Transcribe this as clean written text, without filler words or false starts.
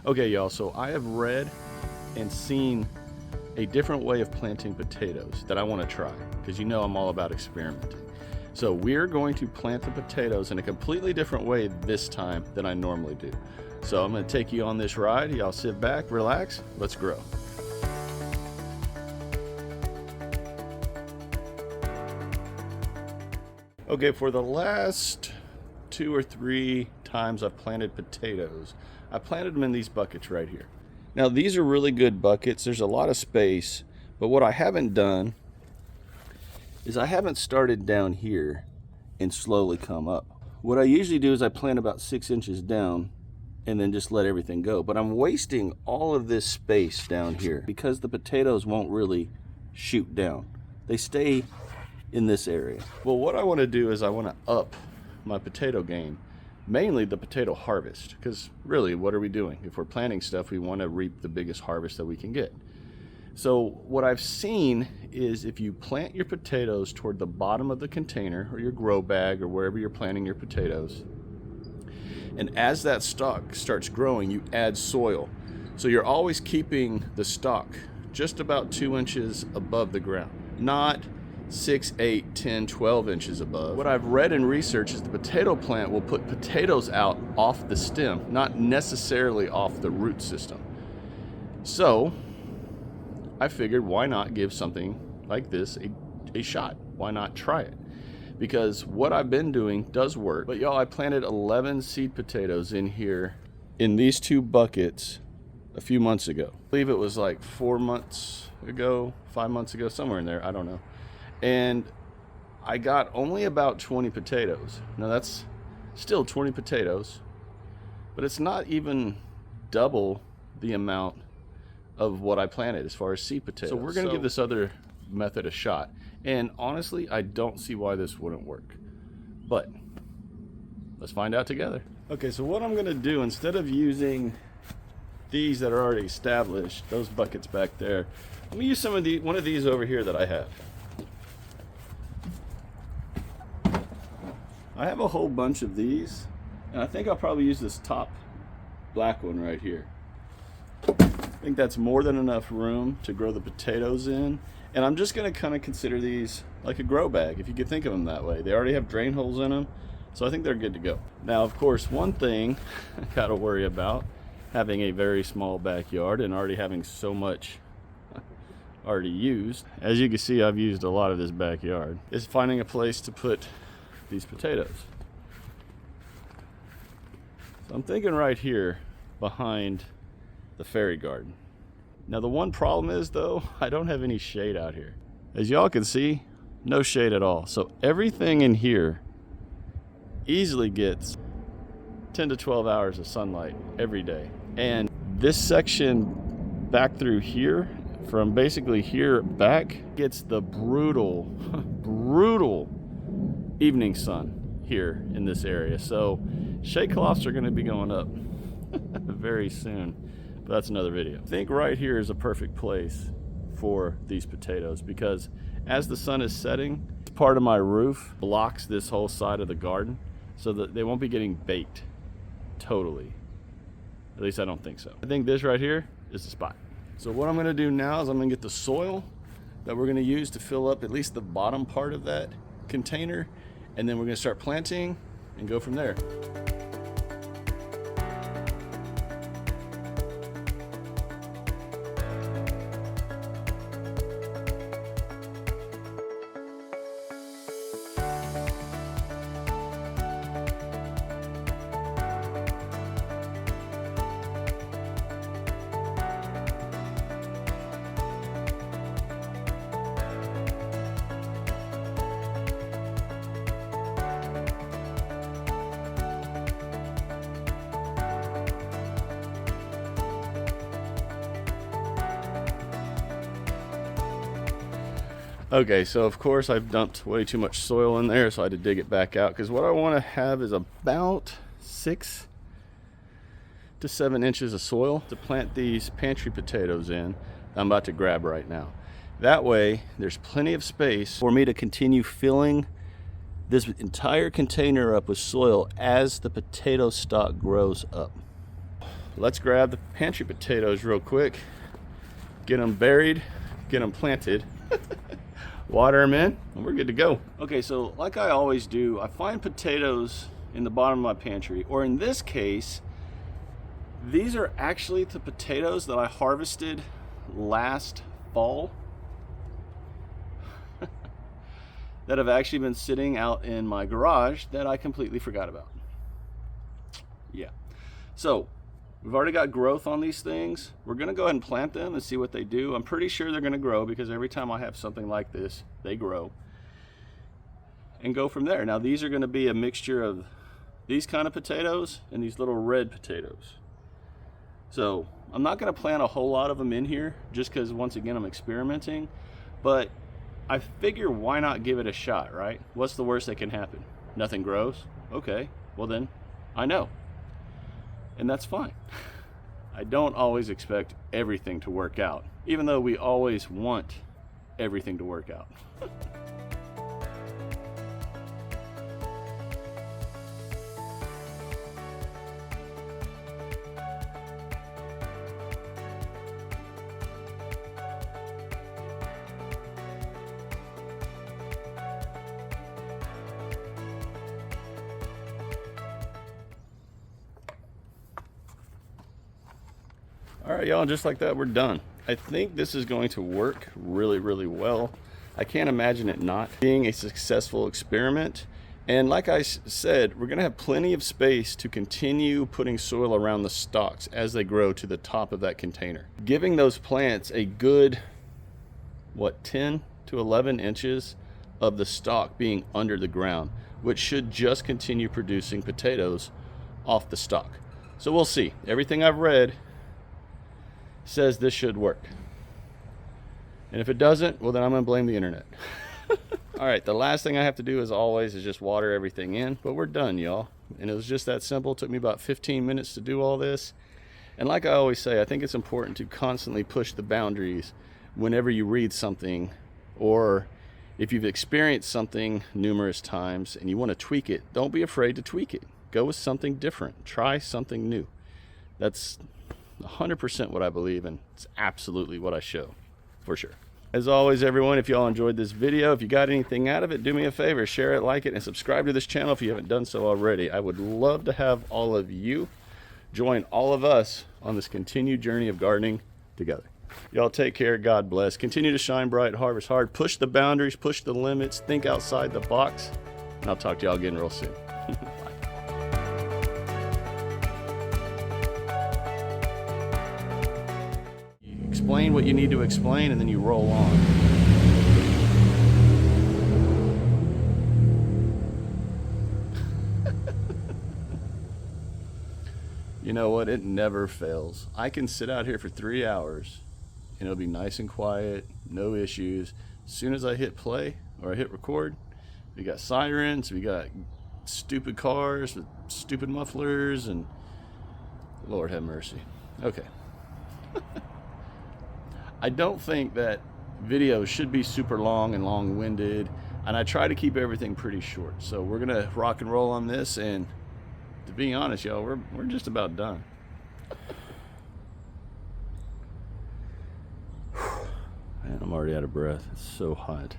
Okay, y'all, so I have read and seen a different way of planting potatoes that I want to try, because you know I'm all about experimenting. So we're going to plant the potatoes in a completely different way this time than I normally do. So I'm going to take you on this ride. Y'all sit back, relax, let's grow. Okay, for the last 2 or 3 times I've planted potatoes, I planted them in these buckets right here. Now these are really good buckets. There's a lot of space, but what I haven't done is I haven't started down here and slowly come up. What I usually do is I plant about 6 inches down and then just let everything go. But I'm wasting all of this space down here because the potatoes won't really shoot down. They stay in this area. Well, what I want to do is I want to up my potato game, mainly the potato harvest, because really, what are we doing? If we're planting stuff, we want to reap the biggest harvest that we can get. So what I've seen is if you plant your potatoes toward the bottom of the container or your grow bag or wherever you're planting your potatoes, and as that stalk starts growing, you add soil. So you're always keeping the stalk just about 2 inches above the ground, not 6, 8, 10, 12 inches above. What I've read and researched is the potato plant will put potatoes out off the stem, not necessarily off the root system. So I figured, why not give something like this a shot? Why not try it? Because what I've been doing does work. But y'all, I planted 11 seed potatoes in here in these 2 buckets a few months ago. I believe it was like 4 months ago, 5 months ago, somewhere in there, I don't know. And I got only about 20 potatoes. Now that's still 20 potatoes, but it's not even double the amount of what I planted as far as seed potatoes. So we're gonna give this other method a shot. And honestly, I don't see why this wouldn't work, but let's find out together. Okay, so what I'm gonna do, instead of using these that are already established, those buckets back there, I'm gonna use one of these over here that I have. I have a whole bunch of these, and I think I'll probably use this top black one right here. I think that's more than enough room to grow the potatoes in, and I'm just going to kind of consider these like a grow bag, if you could think of them that way. They already have drain holes in them, so I think they're good to go. Now, of course, one thing I got to worry about, having a very small backyard and already having so much already used, as you can see, I've used a lot of this backyard, is finding a place to put these potatoes. So I'm thinking right here behind the fairy garden. Now the one problem is though, I don't have any shade out here. As y'all can see, no shade at all. So everything in here easily gets 10 to 12 hours of sunlight every day. And this section back through here, from basically here back, gets the brutal, brutal evening sun here in this area. So shade cloths are going to be going up very soon, but that's another video. I think right here is a perfect place for these potatoes, because as the sun is setting, part of my roof blocks this whole side of the garden so that they won't be getting baked totally. At least I don't think so. I think this right here is the spot. So what I'm going to do now is I'm going to get the soil that we're going to use to fill up at least the bottom part of that container, and then we're going to start planting and go from there. Okay, so of course I've dumped way too much soil in there, so I had to dig it back out, because what I want to have is about 6 to 7 inches of soil to plant these pantry potatoes in that I'm about to grab right now. That way there's plenty of space for me to continue filling this entire container up with soil as the potato stalk grows up. let's grab the pantry potatoes real quick, get them buried, get them planted, water them in, and we're good to go. Okay, so like I always do, I find potatoes in the bottom of my pantry, or in this case, these are actually the potatoes that I harvested last fall that have actually been sitting out in my garage that I completely forgot about. Yeah, so we've already got growth on these things. We're gonna go ahead and plant them and see what they do. I'm pretty sure they're gonna grow because every time I have something like this, they grow. And go from there. Now these are gonna be a mixture of these kind of potatoes and these little red potatoes. So I'm not gonna plant a whole lot of them in here just because once again I'm experimenting, but I figure why not give it a shot, right? What's the worst that can happen? Nothing grows? Okay, well then I know. And that's fine. I don't always expect everything to work out, even though we always want everything to work out. All right, y'all, just like that, we're done. I think this is going to work really, really well. I can't imagine it not being a successful experiment. And like I said, we're gonna have plenty of space to continue putting soil around the stalks as they grow to the top of that container. Giving those plants a good, 10 to 11 inches of the stalk being under the ground, which should just continue producing potatoes off the stalk. So we'll see. Everything I've read says this should work. And if it doesn't, well then I'm gonna blame the internet. All right, the last thing I have to do as always is just water everything in, but we're done, y'all. And it was just that simple. It took me about 15 minutes to do all this. And like I always say, I think it's important to constantly push the boundaries whenever you read something, or if you've experienced something numerous times and you want to tweak it, don't be afraid to tweak it. Go with something different. Try something new. That's 100% what I believe, and it's absolutely what I show, for sure. As always, everyone, if y'all enjoyed this video, if you got anything out of it, do me a favor, share it, like it, and subscribe to this channel if you haven't done so already. I would love to have all of you join all of us on this continued journey of gardening together. Y'all take care, God bless. Continue to shine bright, harvest hard, push the boundaries, push the limits, think outside the box, and I'll talk to y'all again real soon. Bye. Explain what you need to explain, and then you roll on. You know what? It never fails. I can sit out here for 3 hours and it'll be nice and quiet, no issues. As soon as I hit play or I hit record, we got sirens, we got stupid cars with stupid mufflers, and Lord have mercy. Okay. I don't think that videos should be super long and long-winded, and I try to keep everything pretty short. So we're gonna rock and roll on this, and to be honest, y'all, we're just about done. Man, I'm already out of breath. It's so hot.